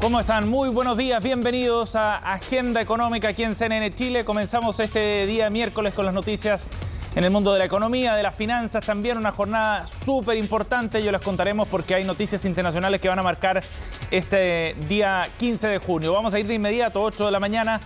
¿Cómo están? Muy buenos días, bienvenidos a Agenda Económica aquí en CNN Chile. Comenzamos este día miércoles con las noticias en el mundo de la economía, de las finanzas, también una jornada súper importante. Yo les contaremos porque hay noticias internacionales que van a marcar este día 15 de junio. Vamos a ir de inmediato, 8 de la mañana,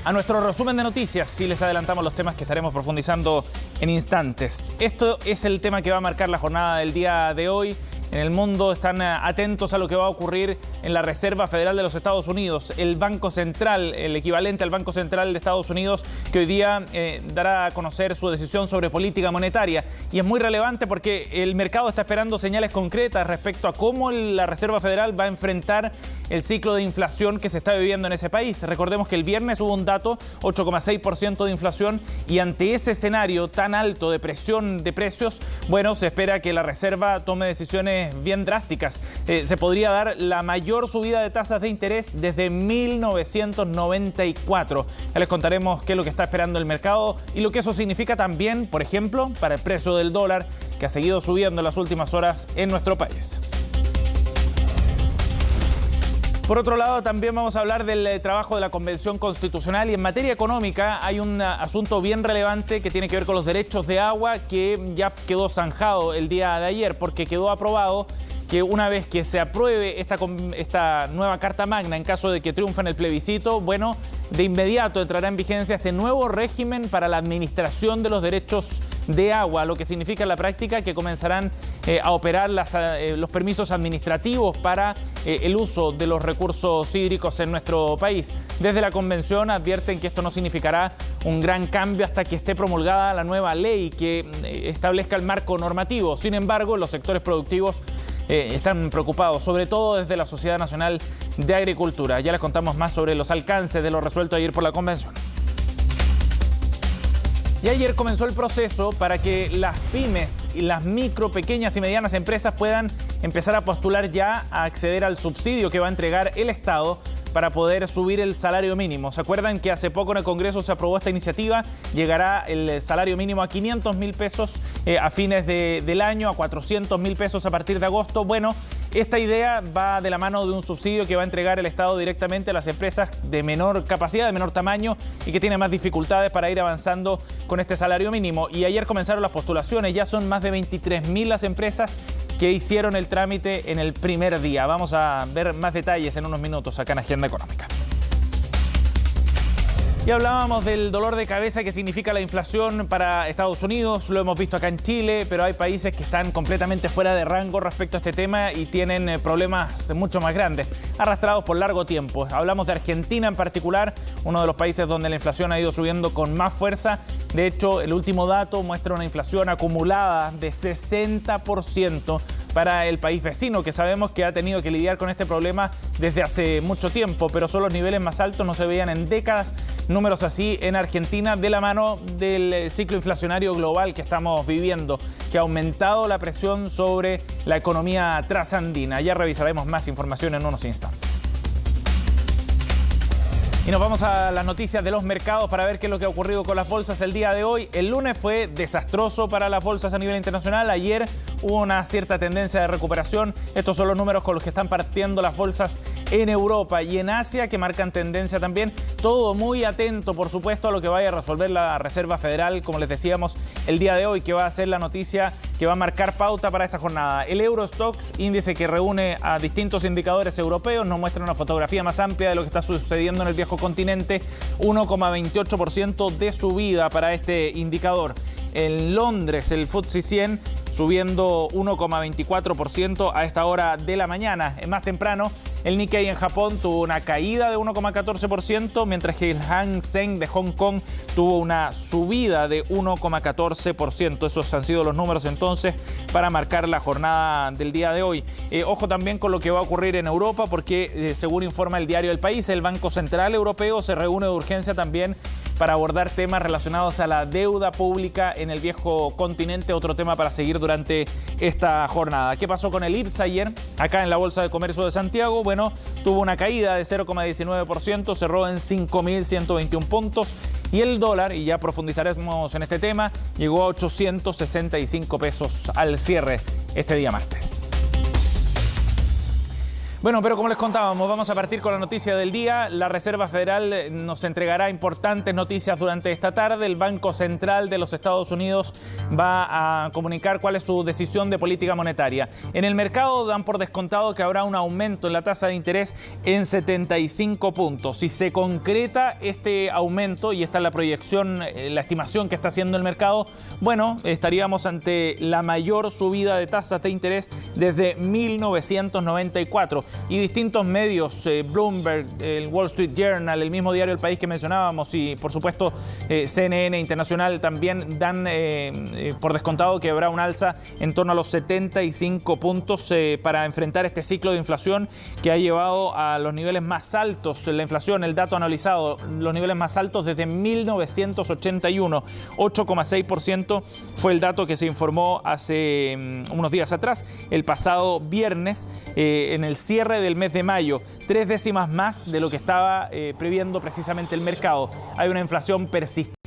a nuestro resumen de noticias y les adelantamos los temas que estaremos profundizando en instantes. Esto es el tema que va a marcar la jornada del día de hoy. En el mundo están atentos a lo que va a ocurrir en la Reserva Federal de los Estados Unidos, el Banco Central, el equivalente al Banco Central de Estados Unidos, que hoy día dará a conocer su decisión sobre política monetaria. Y es muy relevante porque el mercado está esperando señales concretas respecto a cómo la Reserva Federal va a enfrentar el ciclo de inflación que se está viviendo en ese país. Recordemos que el viernes hubo un dato, 8,6% de inflación, y ante ese escenario tan alto de presión de precios, bueno, se espera que la Reserva tome decisiones bien drásticas. Se podría dar la mayor subida de tasas de interés desde 1994. Ya les contaremos qué es lo que está esperando el mercado y lo que eso significa también, por ejemplo, para el precio del dólar, que ha seguido subiendo en las últimas horas en nuestro país. Por otro lado, también vamos a hablar del trabajo de la Convención Constitucional, y en materia económica hay un asunto bien relevante que tiene que ver con los derechos de agua, que ya quedó zanjado el día de ayer porque quedó aprobado que una vez que se apruebe esta nueva Carta Magna, en caso de que triunfe en el plebiscito, bueno, de inmediato entrará en vigencia este nuevo régimen para la administración de los derechos de agua, lo que significa en la práctica que comenzarán a operar los permisos administrativos para el uso de los recursos hídricos en nuestro país. Desde la Convención advierten que esto no significará un gran cambio hasta que esté promulgada la nueva ley que establezca el marco normativo. Sin embargo, los sectores productivos están preocupados, sobre todo desde la Sociedad Nacional de Agricultura. Ya les contamos más sobre los alcances de lo resuelto ayer por la Convención. Y ayer comenzó el proceso para que las pymes y las micro, pequeñas y medianas empresas puedan empezar a postular ya a acceder al subsidio que va a entregar el Estado para poder subir el salario mínimo. ¿Se acuerdan que hace poco en el Congreso se aprobó esta iniciativa? Llegará el salario mínimo a 500.000 pesos a fines del año, a 400.000 pesos a partir de agosto. Bueno, esta idea va de la mano de un subsidio que va a entregar el Estado directamente a las empresas de menor capacidad, de menor tamaño y que tienen más dificultades para ir avanzando con este salario mínimo. Y ayer comenzaron las postulaciones, ya son más de 23.000 las empresas que hicieron el trámite en el primer día. Vamos a ver más detalles en unos minutos acá en Agenda Económica. Y hablábamos del dolor de cabeza que significa la inflación para Estados Unidos, lo hemos visto acá en Chile, pero hay países que están completamente fuera de rango respecto a este tema y tienen problemas mucho más grandes, arrastrados por largo tiempo. Hablamos de Argentina en particular, uno de los países donde la inflación ha ido subiendo con más fuerza. De hecho, el último dato muestra una inflación acumulada de 60% para el país vecino, que sabemos que ha tenido que lidiar con este problema desde hace mucho tiempo, pero son los niveles más altos, no se veían en décadas números así en Argentina, de la mano del ciclo inflacionario global que estamos viviendo, que ha aumentado la presión sobre la economía trasandina. Ya revisaremos más información en unos instantes. Y nos vamos a las noticias de los mercados para ver qué es lo que ha ocurrido con las bolsas el día de hoy. El lunes fue desastroso para las bolsas a nivel internacional. Ayer hubo una cierta tendencia de recuperación. Estos son los números con los que están partiendo las bolsas en Europa y en Asia, que marcan tendencia también. Todo muy atento, por supuesto, a lo que vaya a resolver la Reserva Federal, como les decíamos, el día de hoy, que va a ser la noticia que va a marcar pauta para esta jornada. El Eurostoxx, índice que reúne a distintos indicadores europeos, nos muestra una fotografía más amplia de lo que está sucediendo en el viejo continente. 1,28% de subida para este indicador. En Londres, el FTSE 100 subiendo 1,24% a esta hora de la mañana. Más temprano, el Nikkei en Japón tuvo una caída de 1,14%, mientras que el Hang Seng de Hong Kong tuvo una subida de 1,14%. Esos han sido los números entonces para marcar la jornada del día de hoy. Ojo también con lo que va a ocurrir en Europa, porque según informa el diario El País, el Banco Central Europeo se reúne de urgencia también para abordar temas relacionados a la deuda pública en el viejo continente, otro tema para seguir durante esta jornada. ¿Qué pasó con el IPSA ayer? Acá en la Bolsa de Comercio de Santiago, bueno, tuvo una caída de 0,19%, cerró en 5.121 puntos. Y el dólar, y ya profundizaremos en este tema, llegó a 865 pesos al cierre este día martes. Bueno, pero como les contábamos, vamos a partir con la noticia del día. La Reserva Federal nos entregará importantes noticias durante esta tarde. El Banco Central de los Estados Unidos va a comunicar cuál es su decisión de política monetaria. En el mercado dan por descontado que habrá un aumento en la tasa de interés en 75 puntos. Si se concreta este aumento, y esta es la proyección, la estimación que está haciendo el mercado, bueno, estaríamos ante la mayor subida de tasas de interés desde 1994. Y distintos medios, Bloomberg, el Wall Street Journal, el mismo diario El País que mencionábamos y por supuesto CNN Internacional también dan por descontado que habrá un alza en torno a los 75 puntos para enfrentar este ciclo de inflación que ha llevado a los niveles más altos, la inflación, el dato analizado, los niveles más altos desde 1981, 8,6% fue el dato que se informó hace unos días atrás, el pasado viernes, en el cierre del mes de mayo, 3 décimas más de lo que estaba previendo precisamente el mercado. Hay una inflación persistente.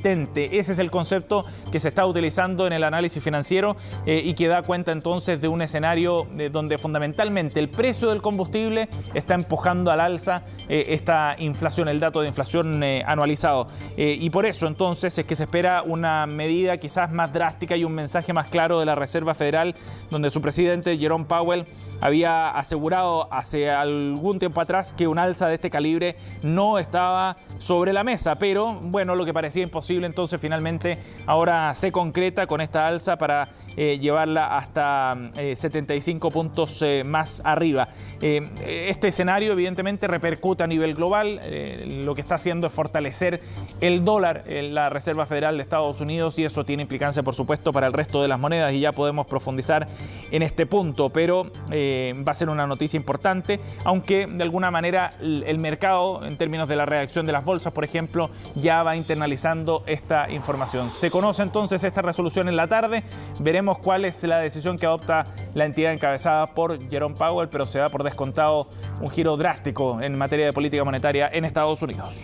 Ese es el concepto que se está utilizando en el análisis financiero y que da cuenta entonces de un escenario donde fundamentalmente el precio del combustible está empujando al alza esta inflación, el dato de inflación anualizado. Y por eso entonces es que se espera una medida quizás más drástica y un mensaje más claro de la Reserva Federal, donde su presidente Jerome Powell había asegurado hace algún tiempo atrás que un alza de este calibre no estaba sobre la mesa, pero bueno, lo que parecía imposible entonces finalmente ahora se concreta con esta alza para llevarla hasta 75 puntos más arriba. Este escenario evidentemente repercute a nivel global, lo que está haciendo es fortalecer el dólar en la Reserva Federal de Estados Unidos y eso tiene implicancia por supuesto para el resto de las monedas y ya podemos profundizar en este punto, pero va a ser una noticia importante, aunque de alguna manera el mercado en términos de la reacción de las bolsas, por ejemplo, ya va internalizando esta información. Se conoce entonces esta resolución en la tarde, veremos cuál es la decisión que adopta la entidad encabezada por Jerome Powell, pero se da por descontado un giro drástico en materia de política monetaria en Estados Unidos.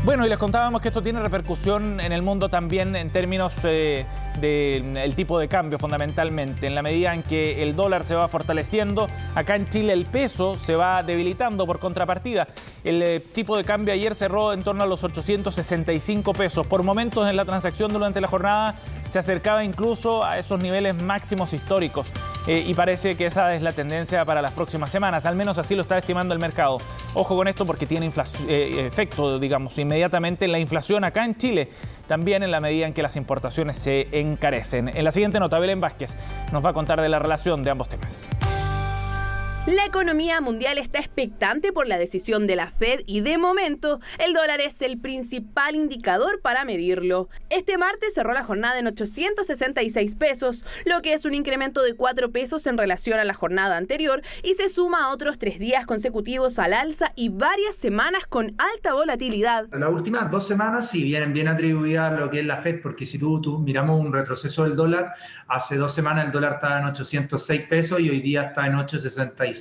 Bueno, y les contábamos que esto tiene repercusión en el mundo también en términos del tipo de cambio fundamentalmente. En la medida en que el dólar se va fortaleciendo, acá en Chile el peso se va debilitando por contrapartida. El tipo de cambio ayer cerró en torno a los 865 pesos. Por momentos en la transacción durante la jornada se acercaba incluso a esos niveles máximos históricos. Y parece que esa es la tendencia para las próximas semanas, al menos así lo está estimando el mercado. Ojo con esto porque tiene efecto, digamos, inmediatamente en la inflación acá en Chile, también en la medida en que las importaciones se encarecen. En la siguiente nota, Belén Vázquez nos va a contar de la relación de ambos temas. La economía mundial está expectante por la decisión de la Fed y de momento el dólar es el principal indicador para medirlo. Este martes cerró la jornada en 866 pesos, lo que es un incremento de 4 pesos en relación a la jornada anterior y se suma a otros 3 días consecutivos al alza y varias semanas con alta volatilidad. Las últimas 2 semanas sí vienen bien atribuidas a lo que es la Fed, porque si tú miramos un retroceso del dólar, hace 2 semanas el dólar estaba en 806 pesos y hoy día está en 866.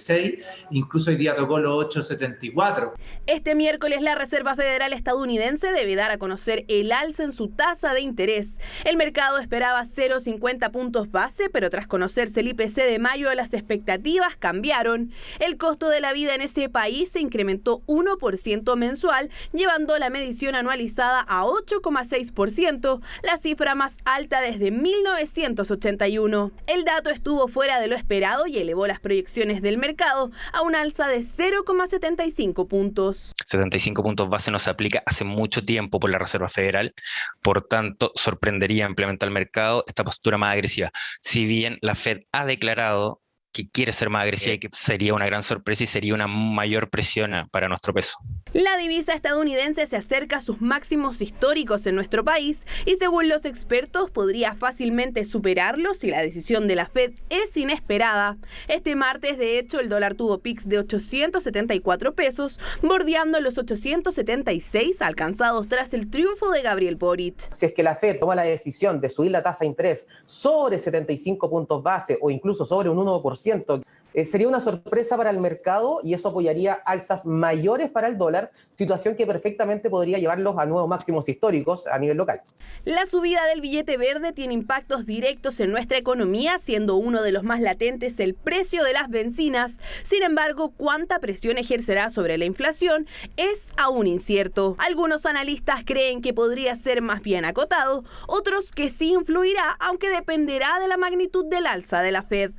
Incluso hoy día tocó los 8,74. Este miércoles la Reserva Federal estadounidense debe dar a conocer el alza en su tasa de interés. El mercado esperaba 0,50 puntos base, pero tras conocerse el IPC de mayo las expectativas cambiaron. El costo de la vida en ese país se incrementó 1% mensual, llevando la medición anualizada a 8,6%, la cifra más alta desde 1981. El dato estuvo fuera de lo esperado y elevó las proyecciones del mercado a un alza de 0,75 puntos. 75 puntos base no se aplica hace mucho tiempo por la Reserva Federal, por tanto sorprendería implementar el mercado esta postura más agresiva. Si bien la Fed ha declarado que quiere ser más agresiva y que sería una gran sorpresa y sería una mayor presión para nuestro peso. La divisa estadounidense se acerca a sus máximos históricos en nuestro país y según los expertos podría fácilmente superarlos si la decisión de la Fed es inesperada. Este martes, de hecho, el dólar tuvo picks de 874 pesos, bordeando los 876 alcanzados tras el triunfo de Gabriel Boric. Si es que la Fed toma la decisión de subir la tasa de interés sobre 75 puntos base o incluso sobre un 1%, 50%. Sería una sorpresa para el mercado y eso apoyaría alzas mayores para el dólar, situación que perfectamente podría llevarlos a nuevos máximos históricos a nivel local. La subida del billete verde tiene impactos directos en nuestra economía, siendo uno de los más latentes el precio de las bencinas. Sin embargo, cuánta presión ejercerá sobre la inflación es aún incierto. Algunos analistas creen que podría ser más bien acotado, otros que sí influirá, aunque dependerá de la magnitud del alza de la Fed.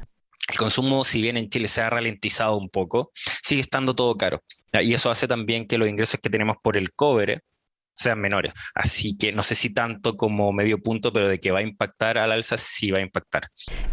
El consumo, si bien en Chile se ha ralentizado un poco, sigue estando todo caro. Y eso hace también que los ingresos que tenemos por el cobre sean menores. Así que no sé si tanto como medio punto, pero de que va a impactar al alza, sí va a impactar.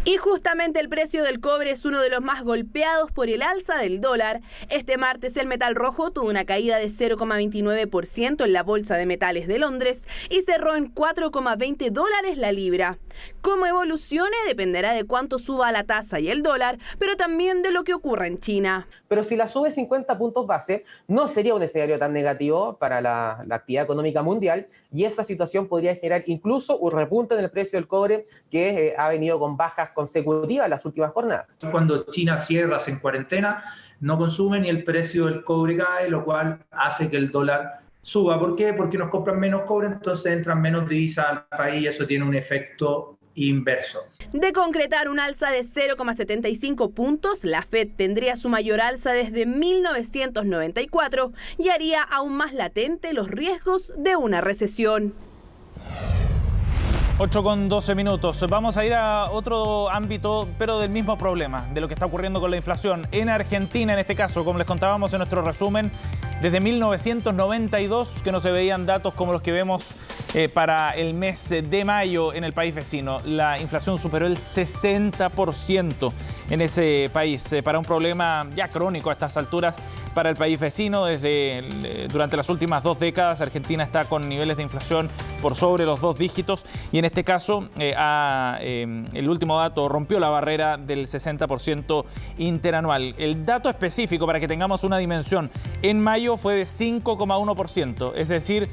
Y justamente el precio del cobre es uno de los más golpeados por el alza del dólar. Este martes el metal rojo tuvo una caída de 0,29% en la Bolsa de Metales de Londres y cerró en $4,20 la libra. Cómo evolucione dependerá de cuánto suba la tasa y el dólar, pero también de lo que ocurra en China. Pero si la sube 50 puntos base, no sería un escenario tan negativo para la actividad económica mundial y esa situación podría generar incluso un repunte en el precio del cobre que ha venido con bajas consecutivas en las últimas jornadas. Cuando China cierra en cuarentena, no consumen y el precio del cobre cae, lo cual hace que el dólar suba. ¿Por qué? Porque nos compran menos cobre, entonces entran menos divisas al país y eso tiene un efecto inverso. De concretar un alza de 0,75 puntos, la Fed tendría su mayor alza desde 1994 y haría aún más latente los riesgos de una recesión. 8:12. Vamos a ir a otro ámbito, pero del mismo problema, de lo que está ocurriendo con la inflación. En Argentina, en este caso, como les contábamos en nuestro resumen, desde 1992 que no se veían datos como los que vemos para el mes de mayo en el país vecino. La inflación superó el 60% en ese país, para un problema ya crónico a estas alturas para el país vecino. Durante las últimas 2 décadas, Argentina está con niveles de inflación por sobre los 2 dígitos y en este caso el último dato rompió la barrera del 60% interanual. El dato específico, para que tengamos una dimensión, en mayo fue de 5,1%, es decir,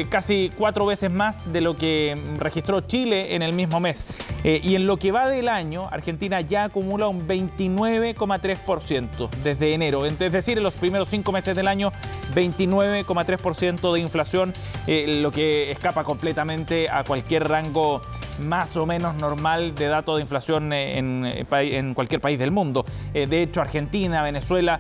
casi 4 veces más de lo que registró Chile en el mismo mes. Y en lo que va del año, Argentina ya acumula un 29,3% desde enero, es decir, en los primeros 5 meses del año, 29,3% de inflación, lo que escapa completamente a cualquier rango más o menos normal de datos de inflación en cualquier país del mundo. De hecho, Argentina, Venezuela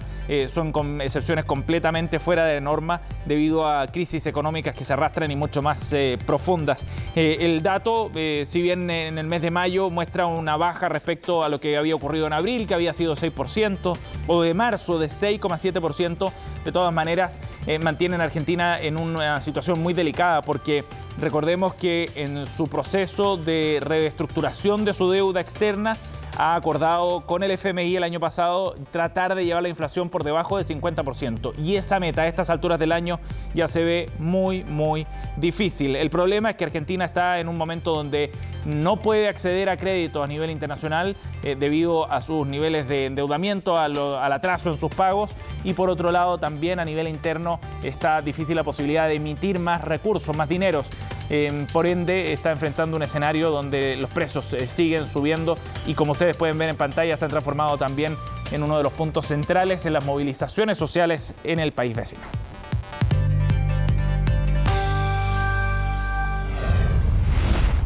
son con excepciones completamente fuera de norma debido a crisis económicas que se arrastran y mucho más profundas. El dato, si bien en el mes de mayo muestra una baja respecto a lo que había ocurrido en abril, que había sido 6%, o de marzo de 6,7%, de todas maneras mantienen a Argentina en una situación muy delicada porque recordemos que en su proceso de reestructuración de su deuda externa ha acordado con el FMI el año pasado tratar de llevar la inflación por debajo del 50%. Y esa meta a estas alturas del año ya se ve muy, muy difícil. El problema es que Argentina está en un momento donde no puede acceder a crédito a nivel internacional debido a sus niveles de endeudamiento, al atraso en sus pagos. Y por otro lado, también a nivel interno está difícil la posibilidad de emitir más recursos, más dineros. Por ende, está enfrentando un escenario donde los precios siguen subiendo y, como ustedes pueden ver en pantalla, se han transformado también en uno de los puntos centrales en las movilizaciones sociales en el país vecino.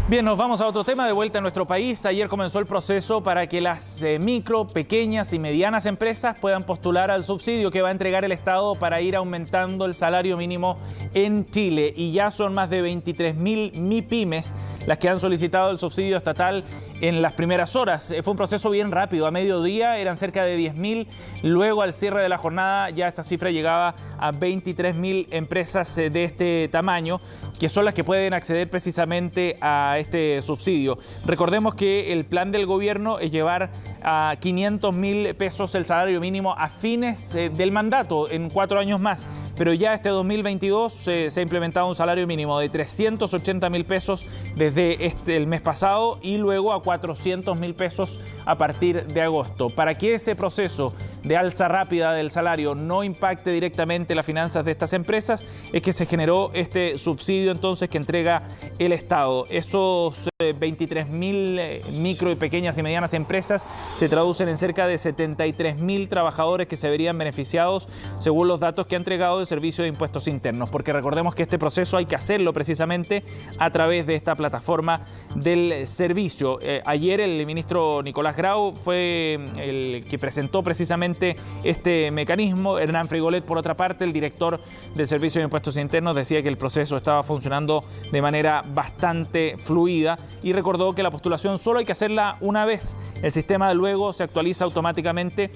Bien, nos vamos a otro tema, de vuelta a nuestro país. Ayer comenzó el proceso para que las micro, pequeñas y medianas empresas puedan postular al subsidio que va a entregar el Estado para ir aumentando el salario mínimo en Chile. Y ya son más de 23.000 MIPYMES las que han solicitado el subsidio estatal en las primeras horas. Fue un proceso bien rápido. A mediodía eran cerca de 10.000. Luego, al cierre de la jornada, ya esta cifra llegaba a 23.000 empresas de este tamaño, que son las que pueden acceder precisamente a este subsidio. Recordemos que el plan del gobierno es llevar a 500.000 pesos el salario mínimo a fines del mandato, en 4 años más. Pero ya este 2022 se ha implementado un salario mínimo de 380.000 pesos desde el mes pasado y luego a 400.000 pesos a partir de agosto. Para que ese proceso de alza rápida del salario no impacte directamente las finanzas de estas empresas, es que se generó este subsidio entonces que entrega el Estado. Esos 23.000 micro y pequeñas y medianas empresas se traducen en cerca de 73.000 trabajadores que se verían beneficiados según los datos que ha entregado el Servicio de Impuestos Internos, porque recordemos que este proceso hay que hacerlo precisamente a través de esta plataforma del servicio. Ayer el ministro Nicolás Grau fue el que presentó precisamente este mecanismo. Hernán Frigolet, por otra parte, el director del Servicio de Impuestos Internos, decía que el proceso estaba funcionando de manera bastante fluida y recordó que la postulación solo hay que hacerla una vez. El sistema luego se actualiza automáticamente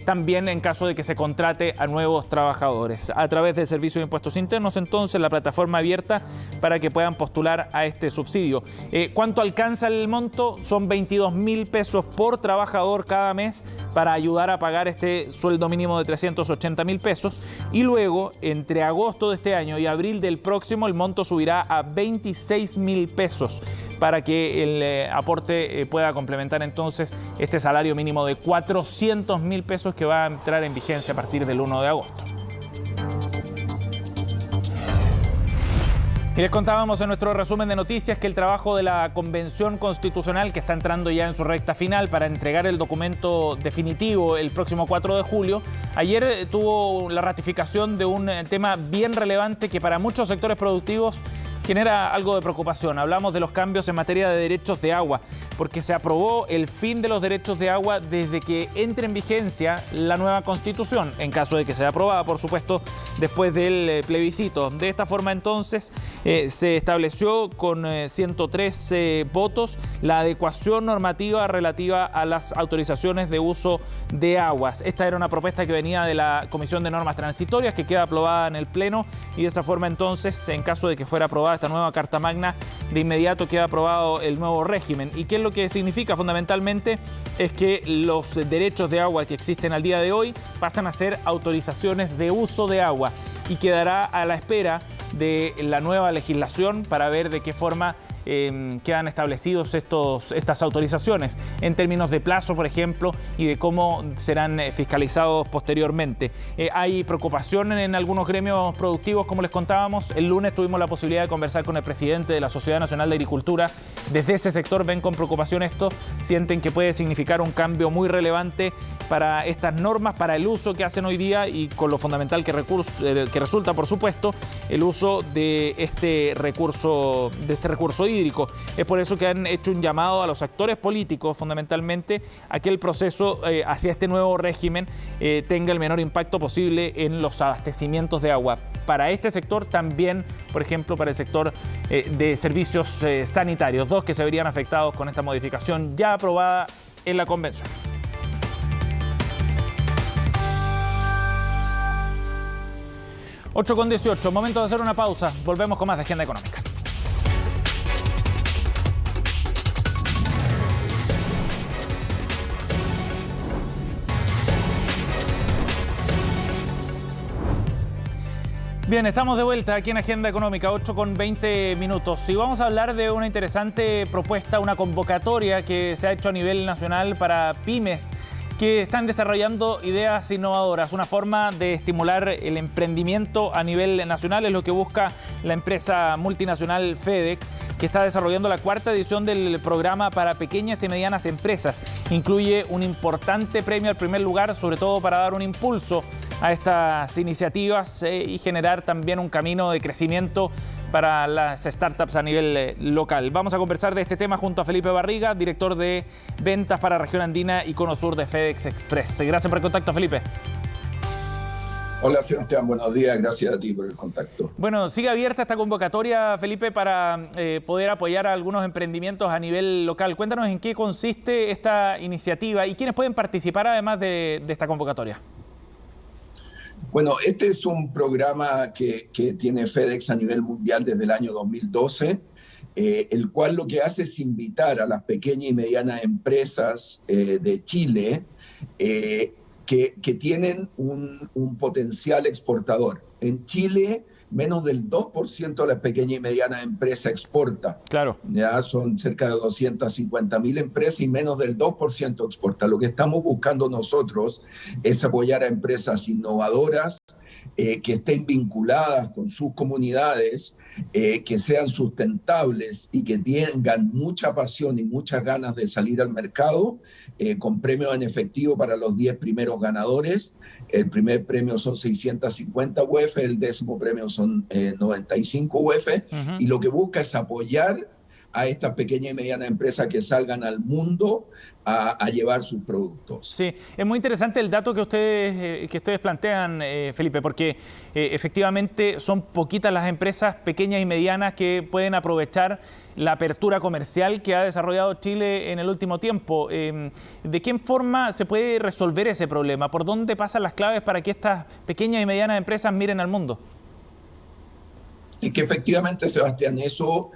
también en caso de que se contrate a nuevos trabajadores. A través del Servicio de Impuestos Internos, entonces, la plataforma abierta para que puedan postular a este subsidio. ¿Cuánto alcanza el monto? Son 22.000 pesos por trabajador cada mes para ayudar a pagar este sueldo mínimo de 380.000 pesos. Y luego, entre agosto de este año y abril del próximo, el monto subirá a 26.000 pesos para que el aporte pueda complementar entonces este salario mínimo de 400.000 pesos que va a entrar en vigencia a partir del 1 de agosto. Y les contábamos en nuestro resumen de noticias que el trabajo de la Convención Constitucional, que está entrando ya en su recta final para entregar el documento definitivo el próximo 4 de julio, ayer tuvo la ratificación de un tema bien relevante que para muchos sectores productivos genera algo de preocupación. Hablamos de los cambios en materia de derechos de agua, porque se aprobó el fin de los derechos de agua desde que entre en vigencia la nueva Constitución, en caso de que sea aprobada, por supuesto, después del plebiscito. De esta forma, entonces, se estableció con 103 votos la adecuación normativa relativa a las autorizaciones de uso de aguas. Esta era una propuesta que venía de la Comisión de Normas Transitorias, que queda aprobada en el Pleno, y de esa forma, entonces, en caso de que fuera aprobada esta nueva Carta Magna, de inmediato queda aprobado el nuevo régimen. ¿Y qué es lo que significa fundamentalmente? Es que los derechos de agua que existen al día de hoy pasan a ser autorizaciones de uso de agua y quedará a la espera de la nueva legislación para ver de qué forma quedan establecidos estas autorizaciones en términos de plazo, por ejemplo, y de cómo serán fiscalizados posteriormente. Hay preocupación en algunos gremios productivos, como les contábamos. El lunes tuvimos la posibilidad de conversar con el presidente de la Sociedad Nacional de Agricultura. Desde ese sector ven con preocupación esto, sienten que puede significar un cambio muy relevante para estas normas, para el uso que hacen hoy día y con lo fundamental que resulta, por supuesto, el uso de este recurso hídrico. Es por eso que han hecho un llamado a los actores políticos, fundamentalmente, a que el proceso hacia este nuevo régimen tenga el menor impacto posible en los abastecimientos de agua. Para este sector, también, por ejemplo, para el sector de servicios sanitarios, dos que se verían afectados con esta modificación ya aprobada en la Convención. 8:18, momento de hacer una pausa. Volvemos con más de Agenda Económica. Bien, estamos de vuelta aquí en Agenda Económica, 8:20 minutos. Y vamos a hablar de una interesante propuesta, una convocatoria que se ha hecho a nivel nacional para pymes que están desarrollando ideas innovadoras, una forma de estimular el emprendimiento a nivel nacional. Es lo que busca la empresa multinacional FedEx, que está desarrollando la 4ª edición del programa para pequeñas y medianas empresas. Incluye un importante premio al primer lugar, sobre todo para dar un impulso a estas iniciativas y generar también un camino de crecimiento para las startups a nivel local. Vamos a conversar de este tema junto a Felipe Barriga, director de ventas para Región Andina y Cono Sur de FedEx Express. Gracias por el contacto, Felipe. Hola, Sebastián, buenos días, gracias a ti por el contacto. Bueno, sigue abierta esta convocatoria, Felipe, para poder apoyar a algunos emprendimientos a nivel local. Cuéntanos en qué consiste esta iniciativa y quiénes pueden participar además de esta convocatoria. Bueno, este es un programa que tiene FedEx a nivel mundial desde el año 2012, el cual lo que hace es invitar a las pequeñas y medianas empresas de Chile que tienen un potencial exportador. En Chile menos del 2% de las pequeñas y medianas empresas exporta. Claro. Ya son cerca de 250.000 empresas y menos del 2% exporta. Lo que estamos buscando nosotros es apoyar a empresas innovadoras, que estén vinculadas con sus comunidades, que sean sustentables y que tengan mucha pasión y muchas ganas de salir al mercado, con premios en efectivo para los 10 primeros ganadores. El primer premio son 650 UF, el 10º premio son 95 UF, y lo que busca es apoyar a estas pequeñas y medianas empresas que salgan al mundo a llevar sus productos. Sí, es muy interesante el dato que ustedes plantean, Felipe, porque efectivamente son poquitas las empresas pequeñas y medianas que pueden aprovechar la apertura comercial que ha desarrollado Chile en el último tiempo. ¿De qué forma se puede resolver ese problema? ¿Por dónde pasan las claves para que estas pequeñas y medianas empresas miren al mundo? Y que efectivamente, Sebastián, eso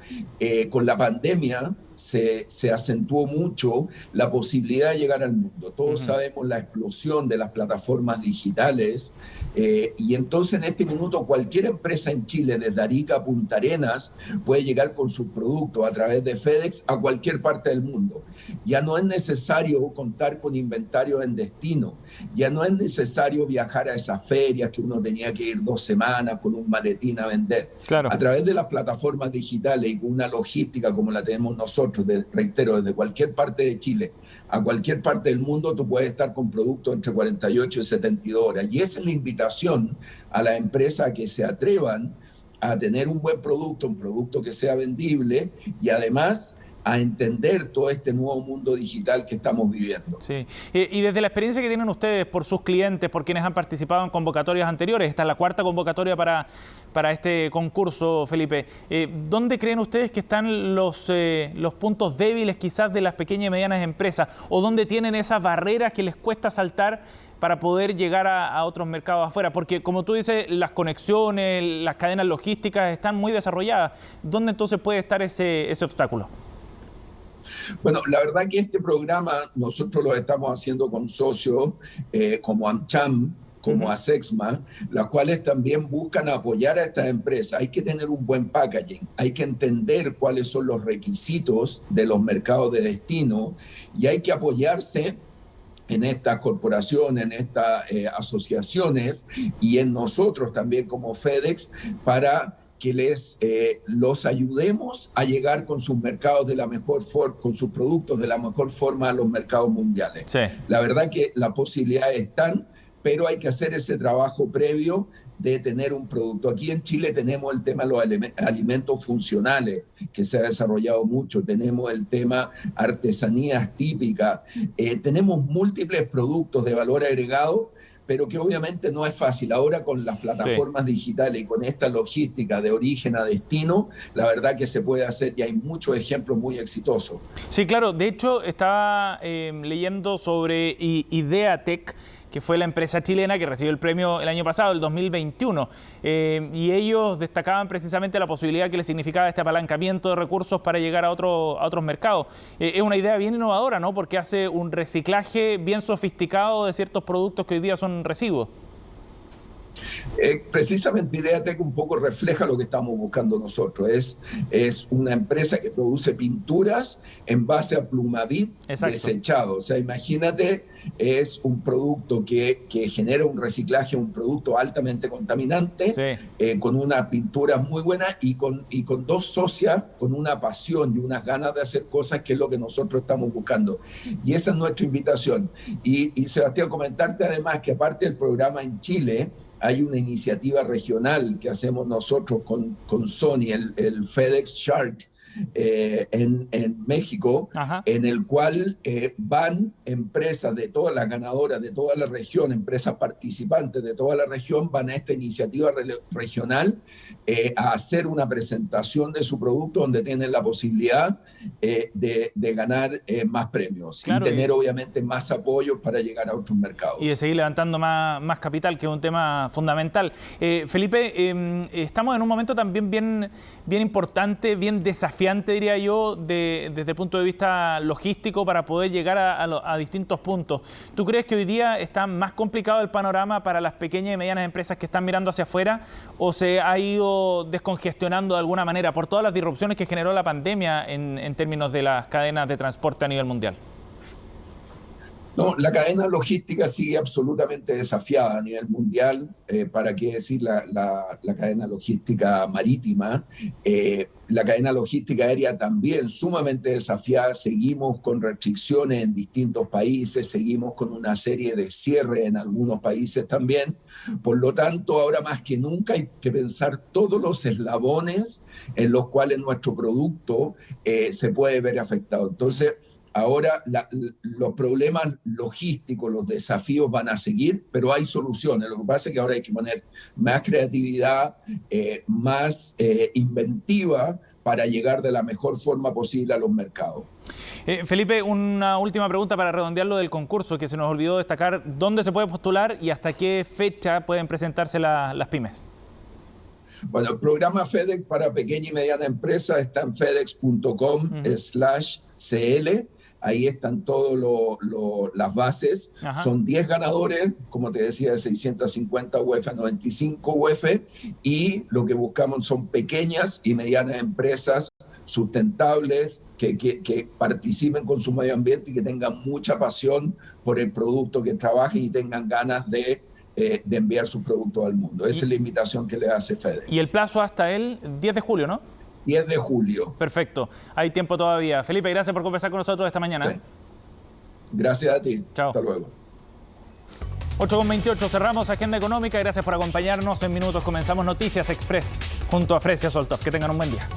con la pandemia se acentuó mucho la posibilidad de llegar al mundo. Todos sabemos la explosión de las plataformas digitales, y entonces en este minuto cualquier empresa en Chile, desde Arica a Punta Arenas, puede llegar con sus productos a través de FedEx a cualquier parte del mundo. Ya no es necesario contar con inventario en destino, ya no es necesario viajar a esas ferias que uno tenía que ir 2 semanas con un maletín a vender. Claro. A través de las plataformas digitales y con una logística como la tenemos nosotros, reitero, desde cualquier parte de Chile a cualquier parte del mundo, tú puedes estar con productos entre 48 y 72 horas. Y esa es la invitación a las empresas que se atrevan a tener un buen producto, un producto que sea vendible y además a entender todo este nuevo mundo digital que estamos viviendo. Sí. Y desde la experiencia que tienen ustedes por sus clientes, por quienes han participado en convocatorias anteriores, esta es la 4ª convocatoria para este concurso, Felipe, ¿dónde creen ustedes que están los puntos débiles quizás de las pequeñas y medianas empresas? ¿O dónde tienen esas barreras que les cuesta saltar para poder llegar a otros mercados afuera? Porque, como tú dices, las conexiones, las cadenas logísticas están muy desarrolladas. ¿Dónde entonces puede estar ese obstáculo? Bueno, la verdad que este programa nosotros lo estamos haciendo con socios como AmCham, como ASEXMA, las cuales también buscan apoyar a estas empresas. Hay que tener un buen packaging, hay que entender cuáles son los requisitos de los mercados de destino y hay que apoyarse en estas corporaciones, en estas asociaciones y en nosotros también como FedEx para que los ayudemos a llegar con sus mercados de la mejor forma, con sus productos de la mejor forma a los mercados mundiales. Sí. La verdad que las posibilidades están, pero hay que hacer ese trabajo previo de tener un producto. Aquí en Chile tenemos el tema de los alimentos funcionales, que se ha desarrollado mucho, tenemos el tema artesanías típicas, tenemos múltiples productos de valor agregado, pero que obviamente no es fácil. Ahora con las plataformas digitales y con esta logística de origen a destino, la verdad que se puede hacer y hay muchos ejemplos muy exitosos. Sí, claro. De hecho, estaba leyendo sobre Ideatec, que fue la empresa chilena que recibió el premio el año pasado, el 2021. Y ellos destacaban precisamente la posibilidad que les significaba este apalancamiento de recursos para llegar a otros mercados. Es una idea bien innovadora, ¿no? Porque hace un reciclaje bien sofisticado de ciertos productos que hoy día son residuos. Precisamente Ideatec un poco refleja lo que estamos buscando nosotros. Es una empresa que produce pinturas en base a Plumavit desechado. O sea, imagínate, es un producto que genera un reciclaje, un producto altamente contaminante, con una pintura muy buena y con 2 socias con una pasión y unas ganas de hacer cosas, que es lo que nosotros estamos buscando. Y esa es nuestra invitación. Y Sebastián, comentarte además que aparte del programa en Chile, hay una iniciativa regional que hacemos nosotros con Sony, el FedEx Shark, en México, en el cual van empresas de todas las ganadoras de toda la región, empresas participantes de toda la región, van a esta iniciativa regional a hacer una presentación de su producto donde tienen la posibilidad de ganar más premios, claro, y tener obviamente más apoyo para llegar a otros mercados. Y de seguir levantando más capital, que es un tema fundamental. Felipe, estamos en un momento también bien bien importante, bien desafiante, diría yo, desde el punto de vista logístico para poder llegar a distintos puntos. ¿Tú crees que hoy día está más complicado el panorama para las pequeñas y medianas empresas que están mirando hacia afuera o se ha ido descongestionando de alguna manera por todas las disrupciones que generó la pandemia en términos de las cadenas de transporte a nivel mundial? No, la cadena logística sigue absolutamente desafiada a nivel mundial. ¿Para qué decir la cadena logística marítima? La cadena logística aérea también sumamente desafiada. Seguimos con restricciones en distintos países, seguimos con una serie de cierres en algunos países también. Por lo tanto, ahora más que nunca hay que pensar todos los eslabones en los cuales nuestro producto se puede ver afectado. Entonces, ahora los problemas logísticos, los desafíos van a seguir, pero hay soluciones. Lo que pasa es que ahora hay que poner más creatividad, más inventiva para llegar de la mejor forma posible a los mercados. Felipe, una última pregunta para redondear lo del concurso, que se nos olvidó destacar. ¿Dónde se puede postular y hasta qué fecha pueden presentarse las pymes? Bueno, el programa FedEx para pequeña y mediana empresa está en fedex.com/cl. Ahí están todas las bases. Ajá. Son 10 ganadores, como te decía, de 650 UF a 95 UF. Y lo que buscamos son pequeñas y medianas empresas sustentables, que participen con su medio ambiente y que tengan mucha pasión por el producto que trabajen y tengan ganas de enviar sus productos al mundo. Esa es la invitación que le hace FedEx. Y el plazo hasta el 10 de julio, ¿no? 10 de julio. Perfecto. Hay tiempo todavía. Felipe, gracias por conversar con nosotros esta mañana. Sí. Gracias a ti. Chao. Hasta luego. 8:28, cerramos Agenda Económica. Gracias por acompañarnos. En minutos comenzamos Noticias Express junto a Fresia Soltov. Que tengan un buen día.